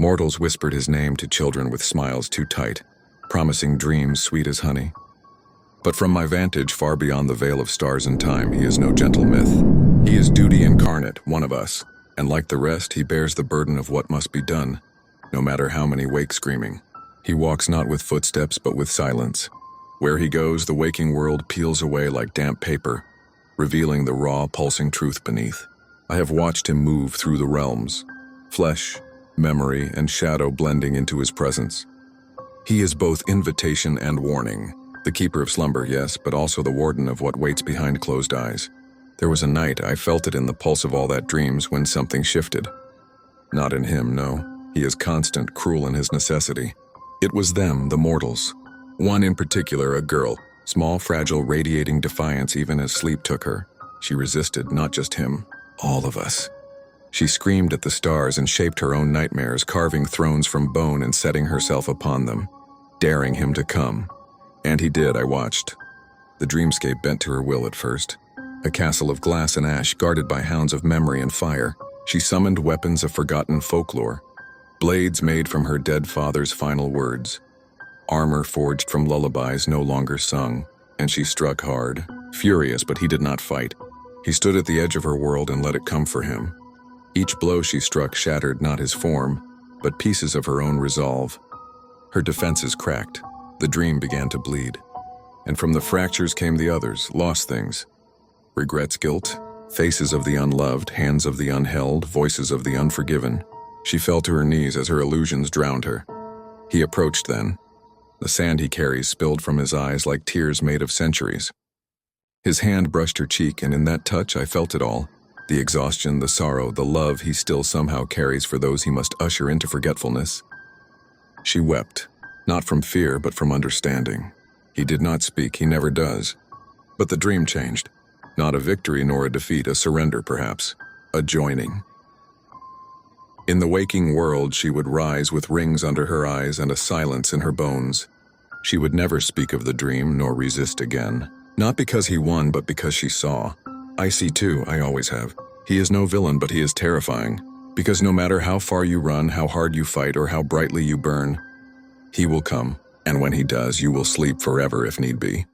Mortals whispered his name to children with smiles too tight, promising dreams sweet as honey. But from my vantage far beyond the veil of stars and time, he is no gentle myth. He is duty incarnate, one of us, and like the rest, he bears the burden of what must be done, no matter how many wake screaming. He walks not with footsteps, but with silence. Where he goes, the waking world peels away like damp paper, revealing the raw, pulsing truth beneath. I have watched him move through the realms, flesh, memory, and shadow blending into his presence. He is both invitation and warning, the keeper of slumber, yes, but also the warden of what waits behind closed eyes. There was a night, I felt it in the pulse of all that dreams, when something shifted. Not in him, no. He is constant, cruel in his necessity. It was them, the mortals. One in particular, a girl, small, fragile, radiating defiance even as sleep took her. She resisted, not just him, all of us. She screamed at the stars and shaped her own nightmares, carving thrones from bone and setting herself upon them, daring him to come. And he did, I watched. The dreamscape bent to her will at first. A castle of glass and ash guarded by hounds of memory and fire. She summoned weapons of forgotten folklore, blades made from her dead father's final words, armor forged from lullabies no longer sung, and she struck hard, furious, but he did not fight. He stood at the edge of her world and let it come for him. Each blow she struck shattered not his form, but pieces of her own resolve. Her defenses cracked. The dream began to bleed. And from the fractures came the others, lost things. Regrets, guilt, faces of the unloved, hands of the unheld, voices of the unforgiven. She fell to her knees as her illusions drowned her. He approached then. The sand he carries spilled from his eyes like tears made of centuries. His hand brushed her cheek, and in that touch I felt it all. The exhaustion, the sorrow, the love he still somehow carries for those he must usher into forgetfulness. She wept, not from fear but from understanding. He did not speak, he never does. But the dream changed. Not a victory nor a defeat, a surrender perhaps, a joining. In the waking world she would rise with rings under her eyes and a silence in her bones. She would never speak of the dream nor resist again. Not because he won, but because she saw. I see too, I always have. He is no villain, but he is terrifying. Because no matter how far you run, how hard you fight, or how brightly you burn, he will come, and when he does, you will sleep forever if need be.